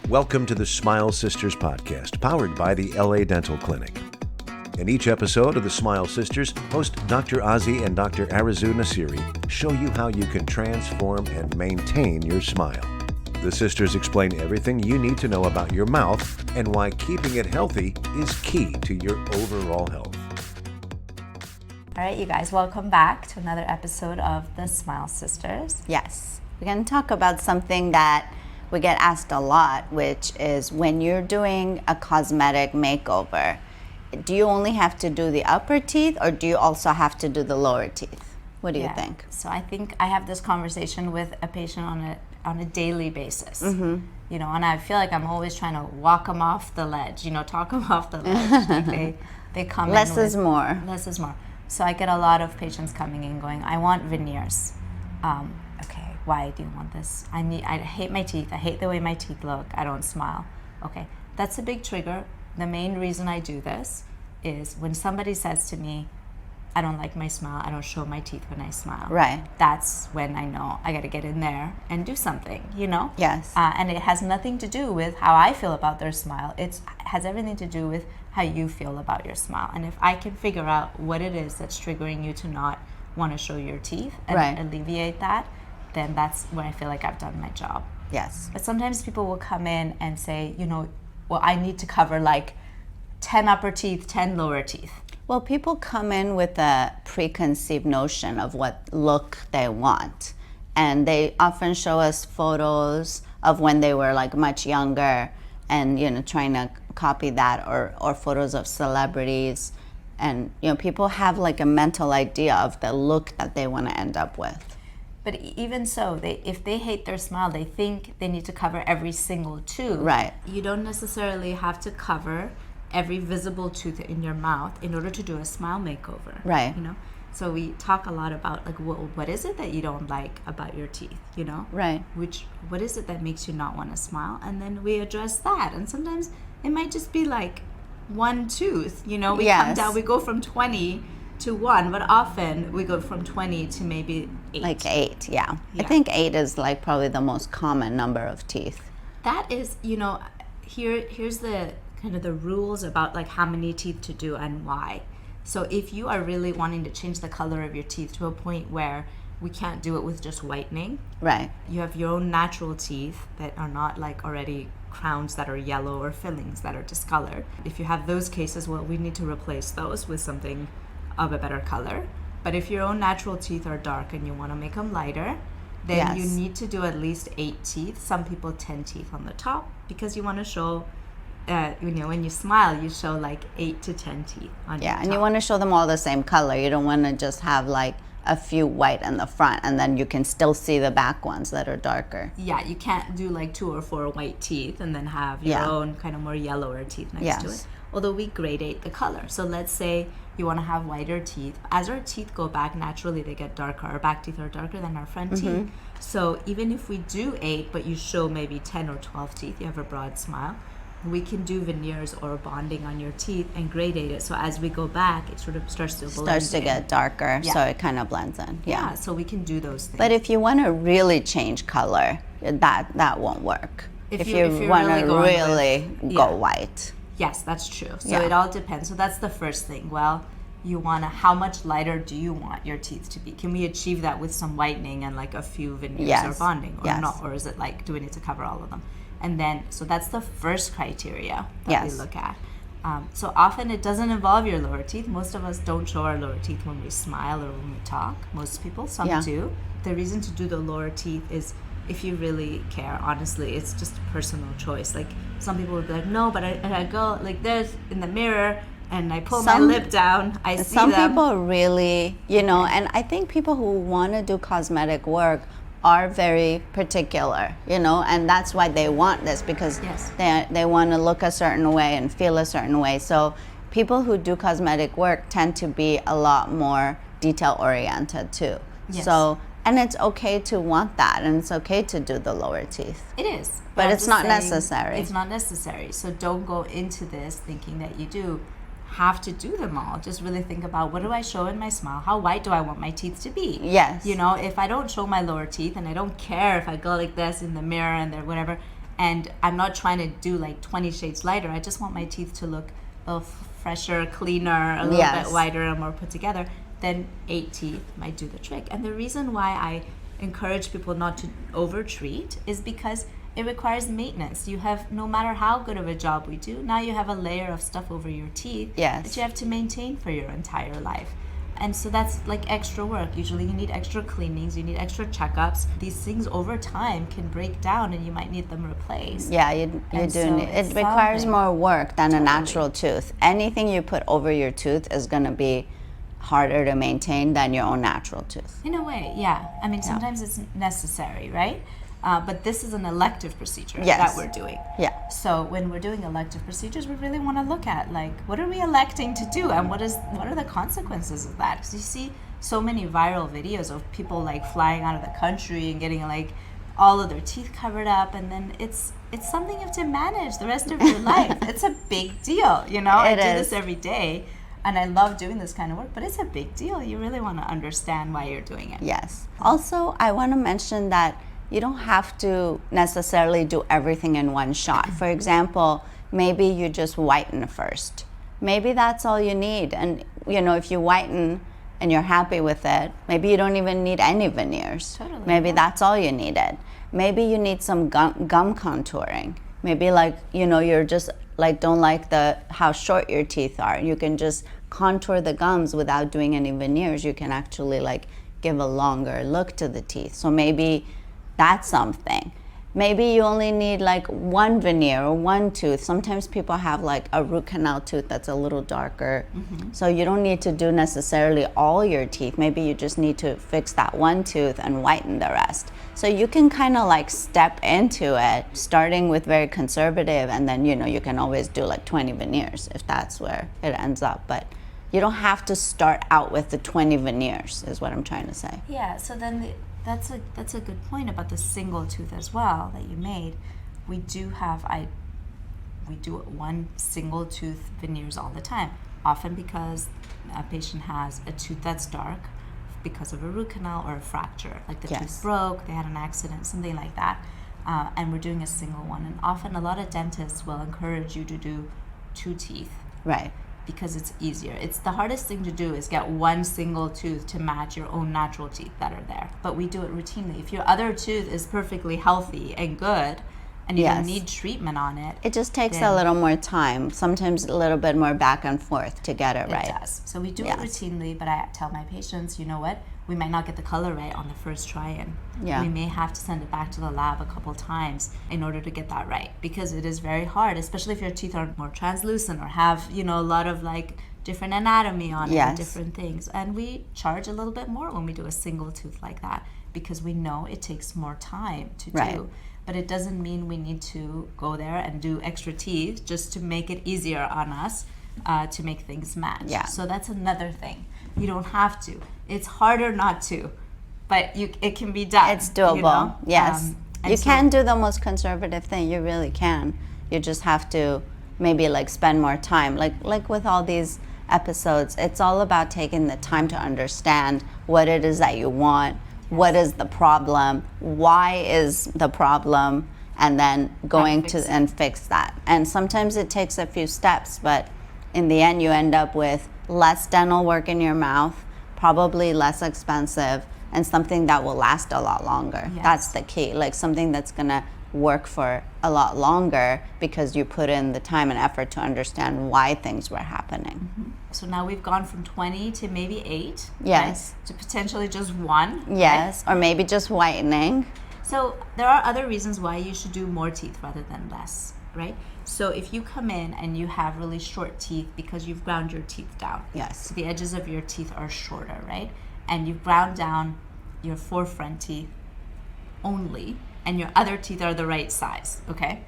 Welcome to the Smile Sisters podcast, powered by the LA Dental Clinic. In each episode of the Smile Sisters, host Dr. Ozzy and Dr. Arazu Nasiri show you how you can transform and maintain your smile. The sisters explain everything you need to know about your mouth and why keeping it healthy is key to your overall health. All right, you guys, welcome back to another episode of the Smile Sisters. Yes, we're going to talk about something that we get asked a lot, which is when you're doing a cosmetic makeover, do you only have to do the upper teeth or do you also have to do the lower teeth? What do you think? So I think I have this conversation with a patient on a daily basis. Mm-hmm. You know, and I feel like I'm always trying to walk them off the ledge, talk them off the ledge. Like they come in Less is more. Less is more. So I get a lot of patients coming in going, I want veneers. Okay, why do you want this? I hate my teeth. I hate the way my teeth look. I don't smile. Okay, that's a big trigger. The main reason I do this is when somebody says to me, I don't like my smile, I don't show my teeth when I smile. Right. That's when I know I got to get in there and do something, Yes. And it has nothing to do with how I feel about their smile. It has everything to do with how you feel about your smile. And if I can figure out what it is that's triggering you to not want to show your teeth and alleviate that, then that's where I feel like I've done my job. Yes. But sometimes people will come in and say, well, I need to cover like 10 upper teeth, 10 lower teeth. Well, people come in with a preconceived notion of what look they want. And they often show us photos of when they were like much younger and, trying to copy that or photos of celebrities. And, people have like a mental idea of the look that they want to end up with. But even so, if they hate their smile, they think they need to cover every single tooth. Right. You don't necessarily have to cover every visible tooth in your mouth in order to do a smile makeover. Right. So we talk a lot about like, what is it that you don't like about your teeth? Right. What is it that makes you not want to smile? And then we address that. And sometimes it might just be like one tooth. We come down. We go from 20 to 1, but often we go from 20 to maybe 8. Like 8, yeah. I think 8 is like probably the most common number of teeth. That is, here's the kind of the rules about like how many teeth to do and why. So if you are really wanting to change the color of your teeth to a point where we can't do it with just whitening. Right. You have your own natural teeth that are not like already crowns that are yellow or fillings that are discolored. If you have those cases, well, we need to replace those with something of a better color. But if your own natural teeth are dark and you want to make them lighter, then you need to do at least 8 teeth. Some people 10 teeth on the top because you want to show, when you smile, you show like 8 to 10 teeth on your top. And you want to show them all the same color. You don't want to just have like a few white in the front and then you can still see the back ones that are darker. Yeah, you can't do like 2 or 4 white teeth and then have your own kind of more yellower teeth next to it. Although we gradate the color. So let's say you want to have whiter teeth. As our teeth go back, naturally they get darker. Our back teeth are darker than our front teeth. So even if we do 8, but you show maybe 10 or 12 teeth, you have a broad smile, we can do veneers or bonding on your teeth and gradate it. So as we go back, it sort of starts to blend Starts to in. get darker, so it kind of blends in. Yeah, so we can do those things. But if you want to really change color, that won't work. If you want to really go white. Yes, that's true. So it all depends. So that's the first thing. Well, how much lighter do you want your teeth to be? Can we achieve that with some whitening and like a few veneers or bonding or not? Or is it like, do we need to cover all of them? And then, so that's the first criteria that we look at. So often it doesn't involve your lower teeth. Most of us don't show our lower teeth when we smile or when we talk. Most people, some do. The reason to do the lower teeth is if you really care, honestly, it's just a personal choice. Like some people would be like, no, but I go like this in the mirror and I pull my lip down, I see them. Some people really, and I think people who want to do cosmetic work are very particular, and that's why they want this because they want to look a certain way and feel a certain way. So people who do cosmetic work tend to be a lot more detail oriented too. Yes. So, and it's okay to want that, and it's okay to do the lower teeth. It is. But it's not necessary. It's not necessary. So don't go into this thinking that you do have to do them all. Just really think about, what do I show in my smile? How white do I want my teeth to be? Yes. If I don't show my lower teeth and I don't care if I go like this in the mirror and whatever, And I'm not trying to do like 20 shades lighter. I just want my teeth to look a little fresher, cleaner, a little bit whiter and more put together. Then 8 teeth might do the trick. And the reason why I encourage people not to over-treat is because it requires maintenance. You have, no matter how good of a job we do, now you have a layer of stuff over your teeth that you have to maintain for your entire life. And so that's like extra work. Usually you need extra cleanings, you need extra checkups. These things over time can break down and you might need them replaced. Yeah, you do need, it requires more work than a natural tooth. Anything you put over your tooth is going to be harder to maintain than your own natural tooth. In a way, yeah. I mean, sometimes it's necessary, right? But this is an elective procedure that we're doing. Yeah. So when we're doing elective procedures, we really want to look at like, what are we electing to do, and what are the consequences of that? Because you see so many viral videos of people like flying out of the country and getting like all of their teeth covered up, and then it's something you have to manage the rest of your life. It's a big deal, you know. I do this every day. And I love doing this kind of work, but it's a big deal. You really want to understand why you're doing it. Yes. Also, I want to mention that you don't have to necessarily do everything in one shot. For example, maybe you just whiten first. Maybe that's all you need. And, you know, if you whiten and you're happy with it, maybe you don't even need any veneers. Totally. Maybe that's all you needed. Maybe you need some gum contouring. Maybe like, you know, you're just like don't like how short your teeth are. You can just contour the gums without doing any veneers. You can actually like give a longer look to the teeth. So maybe that's something. Maybe you only need like one veneer or one tooth. Sometimes people have like a root canal tooth that's a little darker. So you don't need to do necessarily all your teeth. Maybe you just need to fix that one tooth and whiten the rest. So you can kind of like step into it, starting with very conservative, and then, you know, you can always do like 20 veneers if that's where it ends up. But you don't have to start out with the 20 veneers is what I'm trying to say. Yeah, so then that's a good point about the single tooth as well that you made. We do one single tooth veneers all the time, often because a patient has a tooth that's dark because of a root canal or a fracture, like the tooth broke, they had an accident, something like that, and we're doing a single one. And often a lot of dentists will encourage you to do 2 teeth. Right. Because it's easier. It's the hardest thing to do is get one single tooth to match your own natural teeth that are there. But we do it routinely. If your other tooth is perfectly healthy and good, and you don't need treatment on it, it just takes a little more time, sometimes a little bit more back and forth to get it right. It does. So we do it routinely, but I tell my patients, you know what? We might not get the color right on the first try-in. We may have to send it back to the lab a couple times in order to get that right, because it is very hard, especially if your teeth are more translucent or have, you know, a lot of like different anatomy on it and different things. And we charge a little bit more when we do a single tooth like that, because we know it takes more time to do. But it doesn't mean we need to go there and do extra teeth just to make it easier on us to make things match. So that's another thing. You don't have to. It's harder not to, but it can be done. It's doable. You know? Yes. You can do the most conservative thing. You really can. You just have to maybe like spend more time. Like with all these episodes, it's all about taking the time to understand what it is that you want. What is the problem? Why is the problem? And then going to and fix that. And sometimes it takes a few steps, but in the end, you end up with less dental work in your mouth, probably less expensive, and something that will last a lot longer. That's the key. Like something that's gonna work for a lot longer because you put in the time and effort to understand why things were happening. So now we've gone from 20 to maybe 8. Yes. Right? To potentially just 1. Yes, right? Or maybe just whitening. So there are other reasons why you should do more teeth rather than less, right? So if you come in and you have really short teeth because you've ground your teeth down. So the edges of your teeth are shorter, right? And you've ground down your 4 front teeth only, and your other teeth are the right size, okay?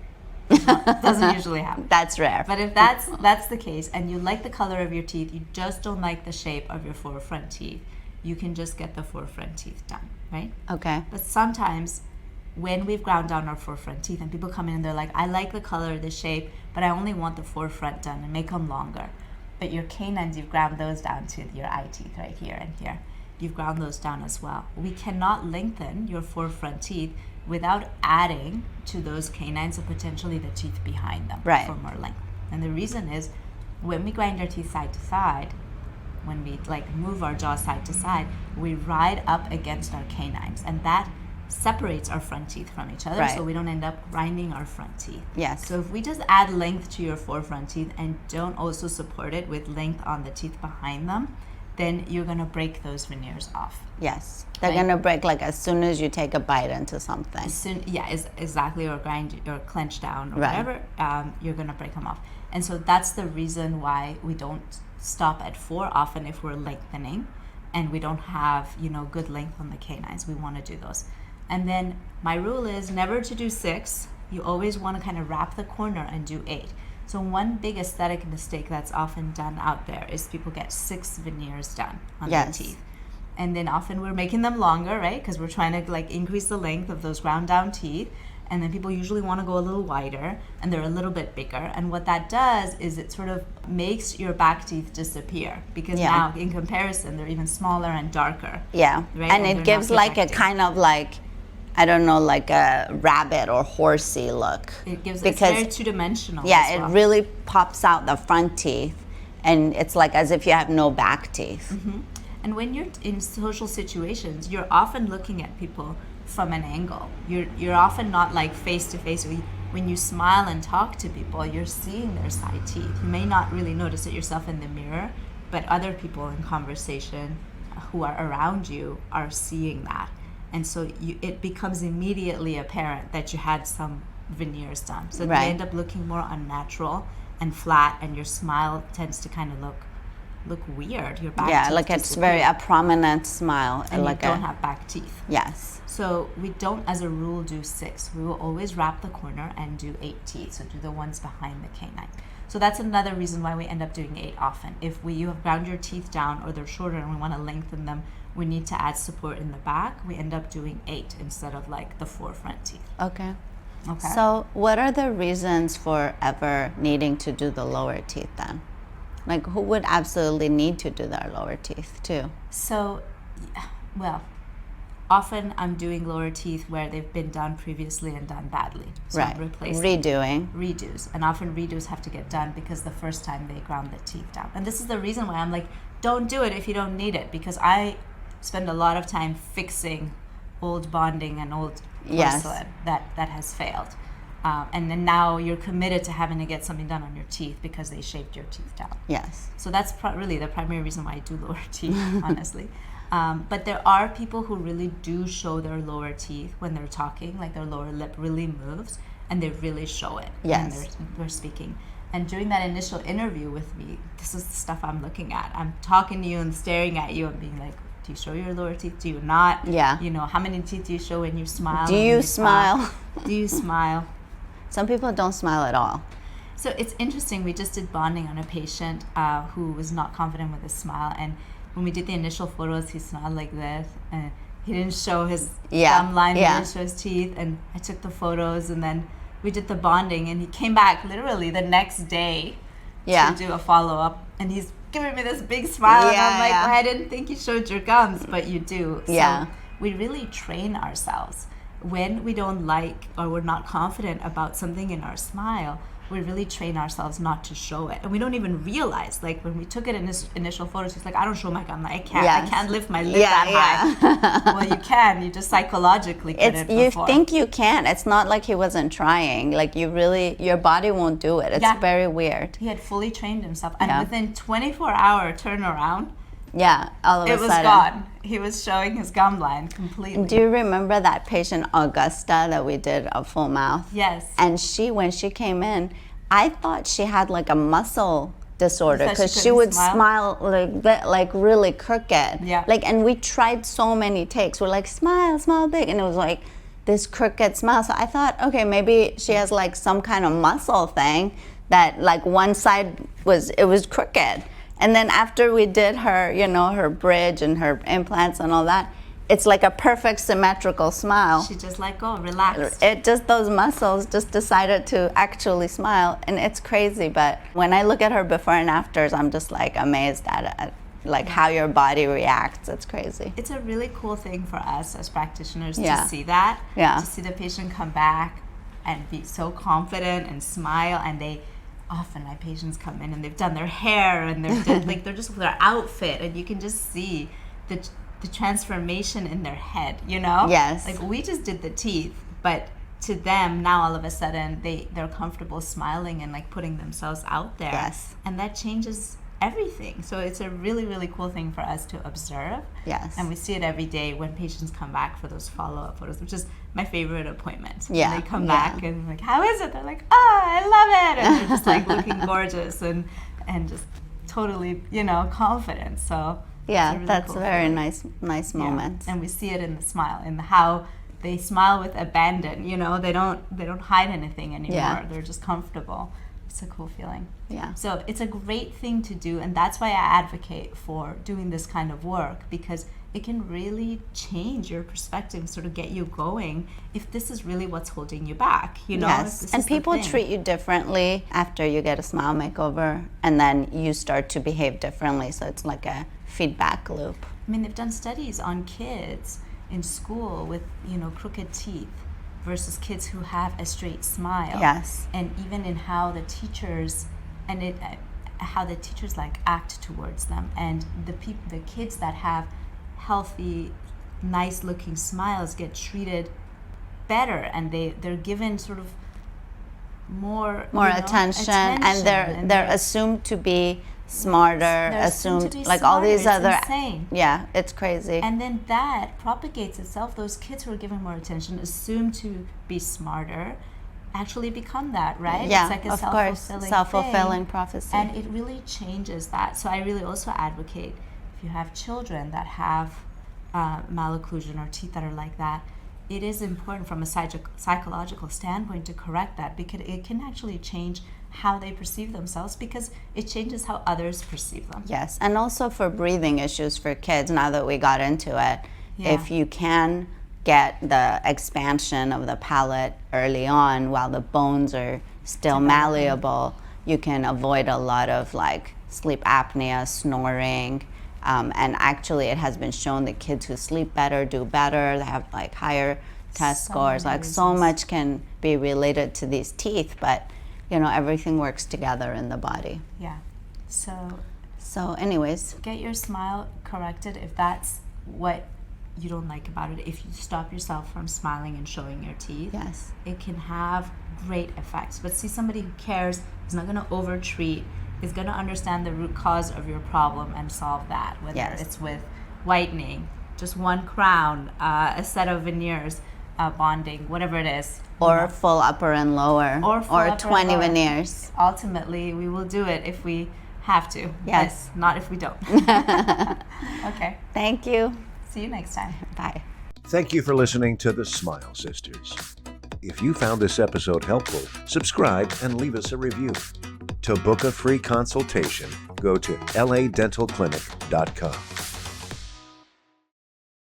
Doesn't usually happen. That's rare. But if that's the case, and you like the color of your teeth, you just don't like the shape of your 4 front teeth, you can just get the 4 front teeth done, right? Okay. But sometimes when we've ground down our 4 front teeth and people come in and they're like, I like the color, the shape, but I only want the 4 front done and make them longer. But your canines, you've ground those down to your eye teeth right here and here. You've ground those down as well. We cannot lengthen your 4 front teeth without adding to those canines and potentially the teeth behind them for more length. And the reason is when we grind our teeth side to side, when we like move our jaw side to side, we ride up against our canines, and that separates our front teeth from each other, so we don't end up grinding our front teeth. Yes. So if we just add length to your 4 front teeth and don't also support it with length on the teeth behind them, then you're gonna break those veneers off. Yes, they're gonna break like as soon as you take a bite into something. Exactly, or grind or clench down or whatever, you're gonna break them off. And so that's the reason why we don't stop at 4 often if we're lengthening and we don't have, good length on the canines. We wanna do those. And then my rule is never to do 6. You always want to kind of wrap the corner and do 8. So one big aesthetic mistake that's often done out there is people get 6 veneers done on their teeth. And then often we're making them longer, right? Because we're trying to like increase the length of those ground down teeth. And then people usually want to go a little wider and they're a little bit bigger. And what that does is it sort of makes your back teeth disappear because now in comparison, they're even smaller and darker. Yeah, right? And it gives like a kind of like, I don't know, like a rabbit or horsey look. It gives it's very two-dimensional. Yeah, it really pops out the front teeth, and it's like as if you have no back teeth. Mm-hmm. And when you're in social situations, you're often looking at people from an angle. You're often not like face to face. When you smile and talk to people, you're seeing their side teeth. You may not really notice it yourself in the mirror, but other people in conversation who are around you are seeing that. And so it becomes immediately apparent that you had some veneers done. So they end up looking more unnatural and flat, and your smile tends to kind of look weird. Your back teeth like it's very a prominent smile. And like you don't have back teeth. Yes. So we don't, as a rule, do 6. We will always wrap the corner and do 8 teeth. So do the ones behind the canine. So that's another reason why we end up doing 8 often. If you have ground your teeth down or they're shorter and we want to lengthen them, we need to add support in the back. We end up doing 8 instead of like the 4 front teeth. Okay. So what are the reasons for ever needing to do the lower teeth then? Like who would absolutely need to do their lower teeth too? So, often I'm doing lower teeth where they've been done previously and done badly. So I'm replacing redos. And often redos have to get done because the first time they ground the teeth down. And this is the reason why I'm like, don't do it if you don't need it, because I spend a lot of time fixing old bonding and old porcelain that has failed. And then now you're committed to having to get something done on your teeth because they shaped your teeth down. Yes. So that's really the primary reason why I do lower teeth, honestly. But there are people who really do show their lower teeth when they're talking, like their lower lip really moves and they really show it when they're speaking. And during that initial interview with me, this is the stuff I'm looking at. I'm talking to you and staring at you and being like, do you show your lower teeth? Do you not? Yeah. How many teeth do you show when you smile? Do you smile? Do you smile? Some people don't smile at all. So it's interesting. We just did bonding on a patient who was not confident with his smile. And when we did the initial photos, he smiled like this. And he didn't show his gum line. He didn't show his teeth. And I took the photos and then we did the bonding. And he came back literally the next day to do a follow-up. And he's giving me this big smile. And I'm like, well, I didn't think you showed your gums, but you do. So we really train ourselves. When we don't like or we're not confident about something in our smile, we really train ourselves not to show it. And we don't even realize, like when we took it in this initial photos, he's like, I don't show my gum. I can't lift my lip that high. Well, you can. You just psychologically couldn't before. You think you can. It's not like he wasn't trying. Like your body won't do it. It's very weird. He had fully trained himself. And within 24-hour turnaround, all of a sudden. It was gone. He was showing his gum line completely. Do you remember that patient, Augusta, that we did a full mouth? Yes. And when she came in, I thought she had like a muscle disorder because she would smile like really crooked. Yeah. And we tried so many takes. We're like, smile big. And it was like this crooked smile. So I thought, okay, maybe she has like some kind of muscle thing that like one side was crooked. And then after we did her, her bridge and her implants and all that, it's like a perfect symmetrical smile. She just let go, relaxed. Those muscles just decided to actually smile, and it's crazy. But when I look at her before and afters, I'm just like amazed at it. like how your body reacts. It's crazy. It's a really cool thing for us as practitioners Yeah. to see that, Yeah. to see the patient come back and be so confident and smile. And they often, my patients come in and they've done their hair and they're just with their outfit, and you can just see the transformation in their head, you know? Yes. Like, we just did the teeth, but to them now all of a sudden they're comfortable smiling and like putting themselves out there. Yes. And that changes everything. So it's a really, really cool thing for us to observe. Yes. And we see it every day when patients come back for those follow-up photos, which is my favorite appointment. Yeah. When they come back and I'm like, how is it? They're like, oh, I love it. And they're just like looking gorgeous and just totally, you know, confident. So yeah, it's a really that's cool a very feeling. nice moment. Yeah. And we see it in the smile, in the how they smile with abandon, you know, they don't hide anything anymore. Yeah. They're just comfortable. It's a cool feeling. Yeah. So it's a great thing to do, and that's why I advocate for doing this kind of work, because it can really change your perspective, sort of get you going if this is really what's holding you back, you know? Yes, and people treat you differently after you get a smile makeover, and then you start to behave differently, so it's like a feedback loop. I mean, they've done studies on kids in school with, you know, crooked teeth versus kids who have a straight smile. Yes. And even in how the teachers like act towards them, and the kids that have healthy, nice looking smiles get treated better, and they're given sort of more attention, and they're assumed to be smarter, assumed like smarter. all these other insane. Yeah, it's crazy. And then that propagates itself. Those kids who are given more attention, assumed to be smarter, actually become that, right? Yeah, it's like a of course, self-fulfilling prophecy. And it really changes that. So I really also advocate, if you have children that have malocclusion or teeth that are like that, it is important from a psychological standpoint to correct that, because it can actually change how they perceive themselves, because it changes how others perceive them. Yes, and also for breathing issues for kids, now that we got into it, if you can get the expansion of the palate early on while the bones are still malleable, you can avoid a lot of like sleep apnea, snoring, and actually it has been shown that kids who sleep better do better, they have like higher test scores, like so much can be related to these teeth, but you know, everything works together in the body. Yeah. So anyways, get your smile corrected if that's what you don't like about it. If you stop yourself from smiling and showing your teeth, yes, it can have great effects. But see somebody who cares, is not going to over-treat, is going to understand the root cause of your problem and solve that, whether it's with whitening, just one crown, a set of veneers, bonding, whatever it is. Or full upper and lower, or 20 veneers. Ultimately, we will do it if we have to. Yes. But not if we don't. Okay. Thank you. See you next time. Bye. Thank you for listening to The Smile Sisters. If you found this episode helpful, subscribe and leave us a review. To book a free consultation, go to ladentalclinic.com.